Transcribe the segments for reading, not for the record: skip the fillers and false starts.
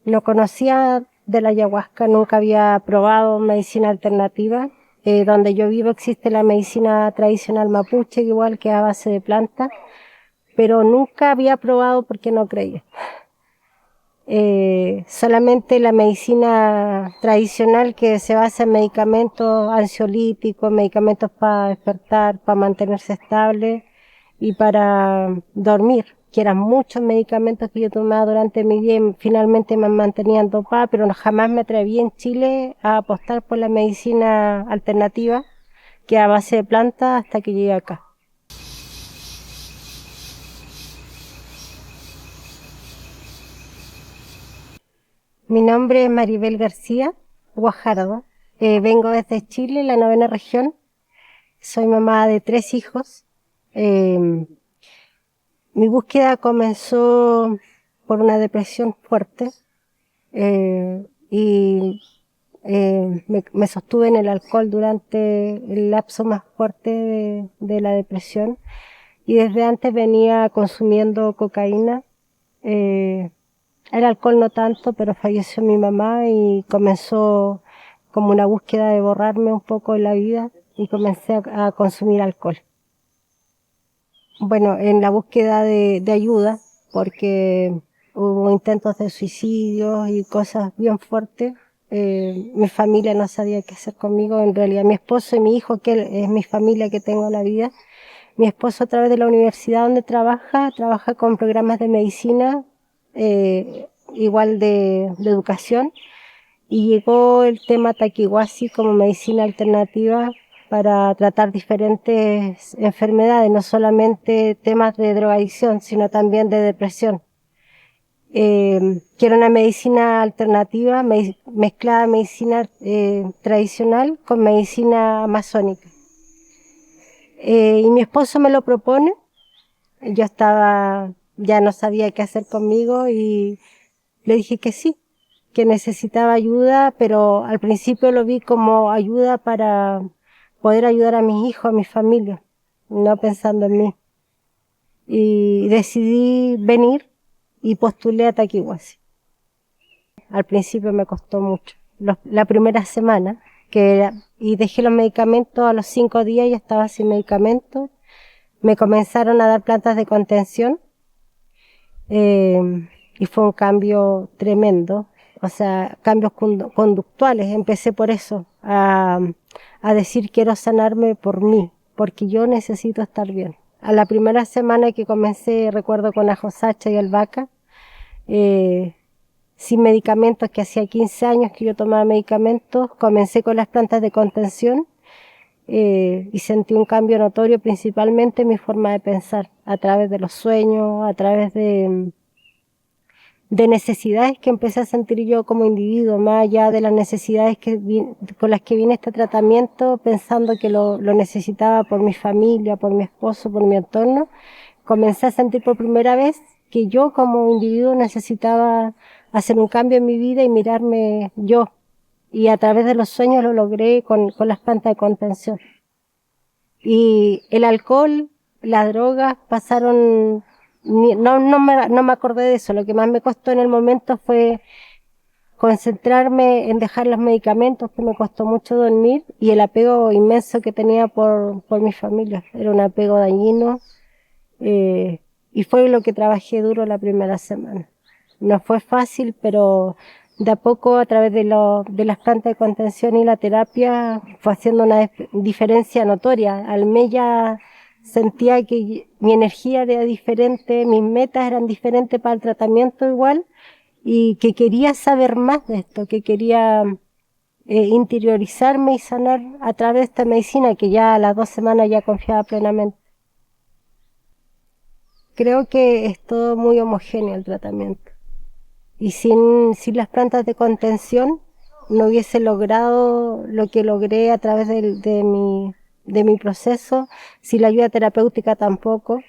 No conocía de la ayahuasca, nunca había probado medicina alternativa. Donde yo vivo existe la medicina tradicional mapuche, igual que a base de plantas, pero nunca había probado porque no creía. Solamente la medicina tradicional que se basa en medicamentos ansiolíticos, medicamentos para despertar, para mantenerse estable y para dormir, que eran muchos medicamentos que yo tomaba durante mi vida y finalmente me mantenían dopada, pero jamás me atreví en Chile a apostar por la medicina alternativa, que a base de plantas, hasta que llegué acá. Mi nombre es Maribel García Guajardo. Vengo desde Chile, la 9ª región. Soy mamá de 3 hijos. Mi búsqueda comenzó por una depresión fuerte y me sostuve en el alcohol durante el lapso más fuerte de la depresión, y desde antes venía consumiendo cocaína. El alcohol no tanto, pero falleció mi mamá y comenzó como una búsqueda de borrarme un poco en la vida y comencé a consumir alcohol. Bueno, en la búsqueda de ayuda, porque hubo intentos de suicidio y cosas bien fuertes. Mi familia no sabía qué hacer conmigo. En realidad mi esposo y mi hijo, que es mi familia que tengo en la vida. Mi esposo, a través de la universidad donde trabaja con programas de medicina, igual de educación, y llegó el tema taquihuasi como medicina alternativa para tratar diferentes enfermedades, no solamente temas de drogadicción, sino también de depresión. Que era una medicina alternativa, mezclada medicina tradicional con medicina amazónica. Y mi esposo me lo propone. Yo ya no sabía qué hacer conmigo y le dije que sí, que necesitaba ayuda, pero al principio lo vi como ayuda para poder ayudar a mis hijos, a mi familia, no pensando en mí. Y decidí venir y postulé a Taquihuasi. Al principio me costó mucho. La primera semana, y dejé los medicamentos, a los 5 días ya estaba sin medicamentos. Me comenzaron a dar plantas de contención, y fue un cambio tremendo. O sea, cambios conductuales. Empecé por eso, a decir quiero sanarme por mí, porque yo necesito estar bien. A la primera semana que comencé, recuerdo con ajo sacha y albahaca, sin medicamentos, que hacía 15 años que yo tomaba medicamentos, comencé con las plantas de contención, y sentí un cambio notorio, principalmente en mi forma de pensar, a través de los sueños, a través de necesidades que empecé a sentir yo como individuo, más allá de las necesidades con las que vine a este tratamiento, pensando que lo necesitaba por mi familia, por mi esposo, por mi entorno. Comencé a sentir por primera vez que yo como individuo necesitaba hacer un cambio en mi vida y mirarme yo. Y a través de los sueños lo logré con las plantas de contención. Y el alcohol, las drogas pasaron, no me acordé de eso. Lo que más me costó en el momento fue concentrarme en dejar los medicamentos, que me costó mucho dormir, y el apego inmenso que tenía por mi familia. Era un apego dañino, y fue lo que trabajé duro la primera semana. No fue fácil, pero de a poco, a través de las plantas de contención y la terapia, fue haciendo una diferencia notoria. Al mes ya sentía que mi energía era diferente, mis metas eran diferentes para el tratamiento igual, y que quería saber más de esto, que quería interiorizarme y sanar a través de esta medicina, que ya a las 2 semanas ya confiaba plenamente. Creo que es todo muy homogéneo el tratamiento. Y sin las plantas de contención no hubiese logrado lo que logré a través de mi proceso, sin la ayuda terapéutica tampoco.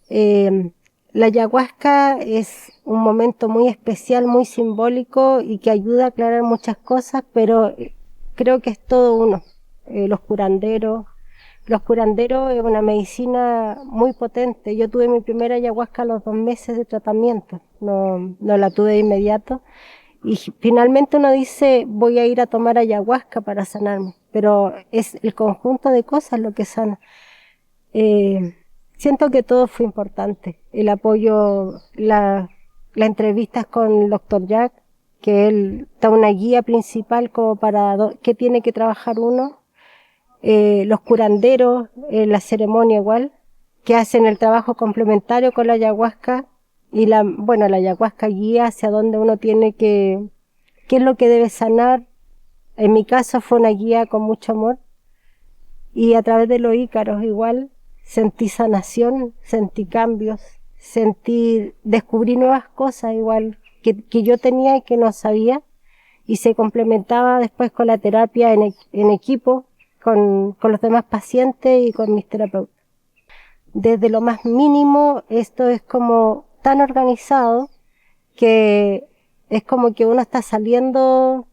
La ayahuasca es un momento muy especial, muy simbólico, y que ayuda a aclarar muchas cosas, pero creo que es todo uno. Los curanderos, Los curanderos es una medicina muy potente. Yo tuve mi primera ayahuasca a los 2 meses de tratamiento, no la tuve de inmediato. Y finalmente uno dice, voy a ir a tomar ayahuasca para sanarme, pero es el conjunto de cosas lo que sana. Siento que todo fue importante. El apoyo, las entrevistas con el doctor Jack, que él da una guía principal como para qué tiene que trabajar uno. Los curanderos, la ceremonia igual, que hacen el trabajo complementario con la ayahuasca. Y la ayahuasca guía hacia dónde uno tiene qué es lo que debe sanar. En mi caso fue una guía con mucho amor. Y a través de los ícaros igual, sentí sanación, sentí cambios, descubrí nuevas cosas igual que yo tenía y que no sabía, y se complementaba después con la terapia en equipo, con los demás pacientes y con mis terapeutas. Desde lo más mínimo, esto es como tan organizado que es como que uno está saliendo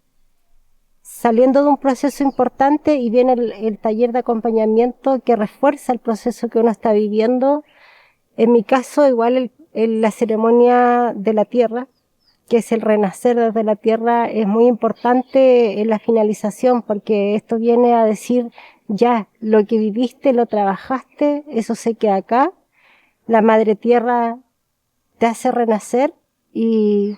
de un proceso importante y viene el taller de acompañamiento que refuerza el proceso que uno está viviendo. En mi caso, igual la ceremonia de la tierra, que es el renacer desde la tierra, es muy importante en la finalización, porque esto viene a decir, ya, lo que viviste, lo trabajaste, eso se queda acá. La madre tierra te hace renacer y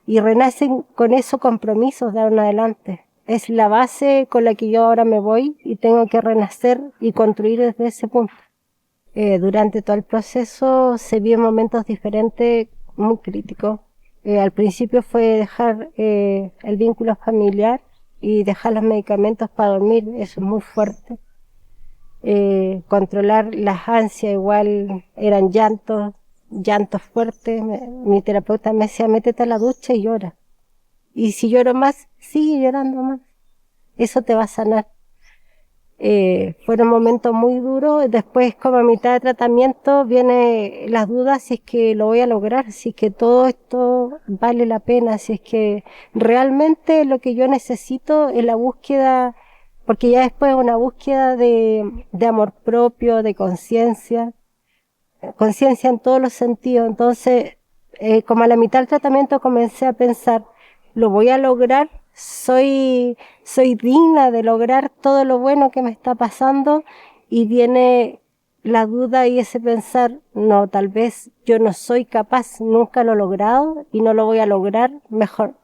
renacen con esos compromisos de ahora en adelante. Es la base con la que yo ahora me voy y tengo que renacer y construir desde ese punto. Durante todo el proceso se vio momentos diferentes muy críticos. Al principio fue dejar el vínculo familiar y dejar los medicamentos para dormir, eso es muy fuerte. Controlar las ansias igual, eran llantos fuertes. Mi terapeuta me decía, métete a la ducha y llora. Y si lloro más, sigue llorando más. Eso te va a sanar. Fueron momentos muy duros. Después, como a mitad de tratamiento, vienen las dudas si es que lo voy a lograr, si es que todo esto vale la pena, si es que realmente lo que yo necesito es la búsqueda, porque ya después es una búsqueda de amor propio, de conciencia en todos los sentidos. Entonces, como a la mitad del tratamiento comencé a pensar, lo voy a lograr, soy digna de lograr todo lo bueno que me está pasando, y viene la duda y ese pensar, no, tal vez yo no soy capaz, nunca lo he logrado y no lo voy a lograr, mejor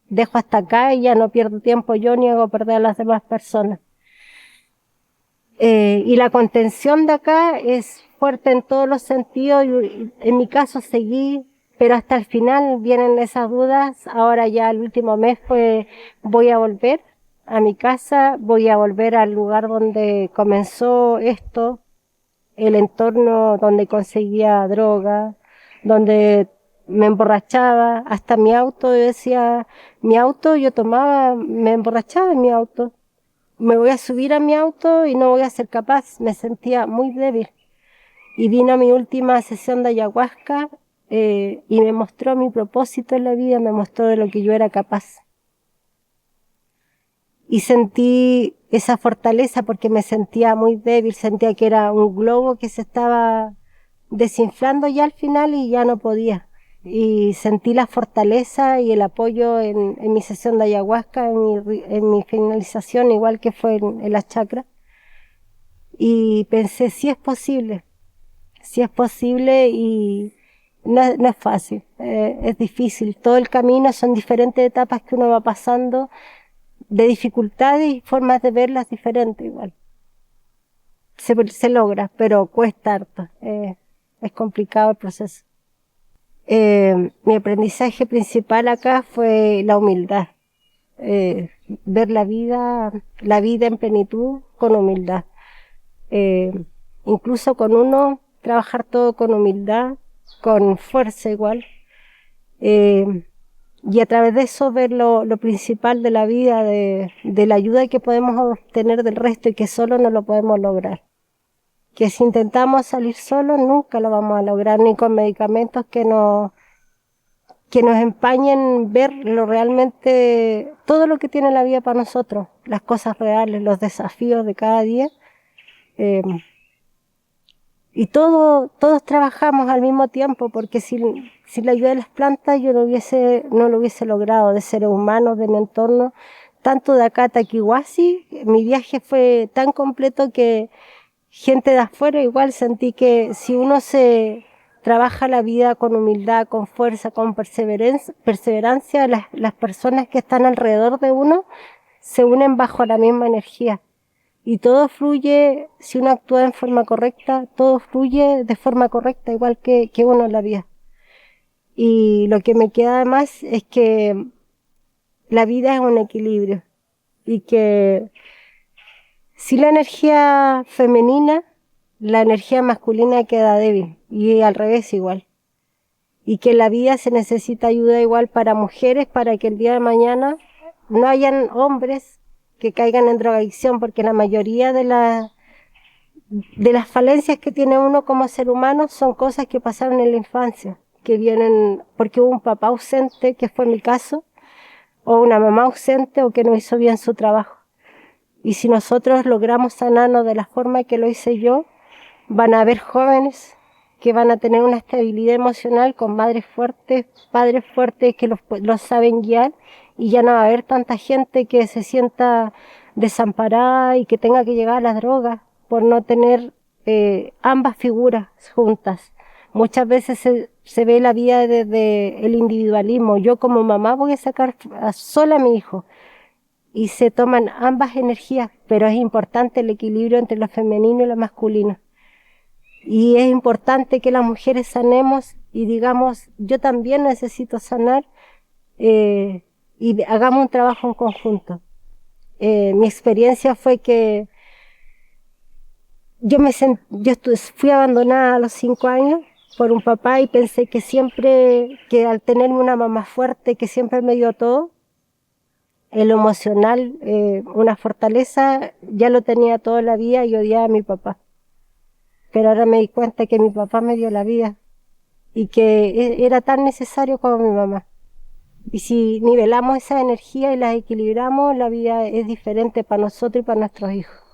dejo hasta acá y ya no pierdo tiempo yo ni hago perder a las demás personas. Y la contención de acá es fuerte en todos los sentidos. En mi caso seguí, pero hasta el final vienen esas dudas. Ahora ya el último mes voy a volver a mi casa, voy a volver al lugar donde comenzó esto, el entorno donde conseguía droga, donde me emborrachaba, hasta mi auto, yo decía, mi auto, yo tomaba, me emborrachaba en mi auto. Me voy a subir a mi auto y no voy a ser capaz, me sentía muy débil. Y vino mi última sesión de ayahuasca y me mostró mi propósito en la vida, me mostró de lo que yo era capaz. Y sentí esa fortaleza porque me sentía muy débil, sentía que era un globo que se estaba desinflando ya al final y ya no podía. Y sentí la fortaleza y el apoyo en mi sesión de ayahuasca, en mi finalización, igual que fue en las chakras. Y pensé, sí es posible y no es fácil, es difícil. Todo el camino son diferentes etapas que uno va pasando, de dificultades y formas de verlas diferentes igual. Se logra, pero cuesta harto, es complicado el proceso. Mi aprendizaje principal acá fue la humildad, ver la vida en plenitud con humildad. Incluso con uno, trabajar todo con humildad, con fuerza igual, y a través de eso ver lo principal de la vida, de la ayuda que podemos obtener del resto y que solo no lo podemos lograr. Que si intentamos salir solos nunca lo vamos a lograr, ni con medicamentos que nos empañen ver todo lo que tiene la vida para nosotros, las cosas reales, los desafíos de cada día. Eh, y todos trabajamos al mismo tiempo, porque sin la ayuda de las plantas yo no lo hubiese logrado, de seres humanos, de mi entorno, tanto de acá a Taquihuasi. Mi viaje fue tan completo que gente de afuera igual sentí que si uno se trabaja la vida con humildad, con fuerza, con perseverancia, las personas que están alrededor de uno se unen bajo la misma energía. Y todo fluye, si uno actúa en forma correcta, todo fluye de forma correcta, igual que uno en la vida. Y lo que me queda además es que la vida es un equilibrio y que si la energía femenina, la energía masculina queda débil y al revés igual. Y que en la vida se necesita ayuda igual para mujeres para que el día de mañana no hayan hombres que caigan en drogadicción, porque la mayoría de las falencias que tiene uno como ser humano son cosas que pasaron en la infancia, que vienen porque hubo un papá ausente, que fue mi caso, o una mamá ausente o que no hizo bien su trabajo. Y si nosotros logramos sanarnos de la forma que lo hice yo, van a haber jóvenes que van a tener una estabilidad emocional con madres fuertes, padres fuertes que los saben guiar, y ya no va a haber tanta gente que se sienta desamparada y que tenga que llegar a las drogas por no tener ambas figuras juntas. Muchas veces se ve la vida desde el individualismo. Yo como mamá voy a sacar sola a mi hijo, y se toman ambas energías, pero es importante el equilibrio entre lo femenino y lo masculino. Y es importante que las mujeres sanemos y digamos, yo también necesito sanar, y hagamos un trabajo en conjunto. Mi experiencia fue que fui abandonada a los 5 años por un papá, y pensé que al tenerme una mamá fuerte que siempre me dio todo, en lo emocional, una fortaleza, ya lo tenía toda la vida y odiaba a mi papá. Pero ahora me di cuenta que mi papá me dio la vida y que era tan necesario como mi mamá. Y si nivelamos esa energía y la equilibramos, la vida es diferente para nosotros y para nuestros hijos.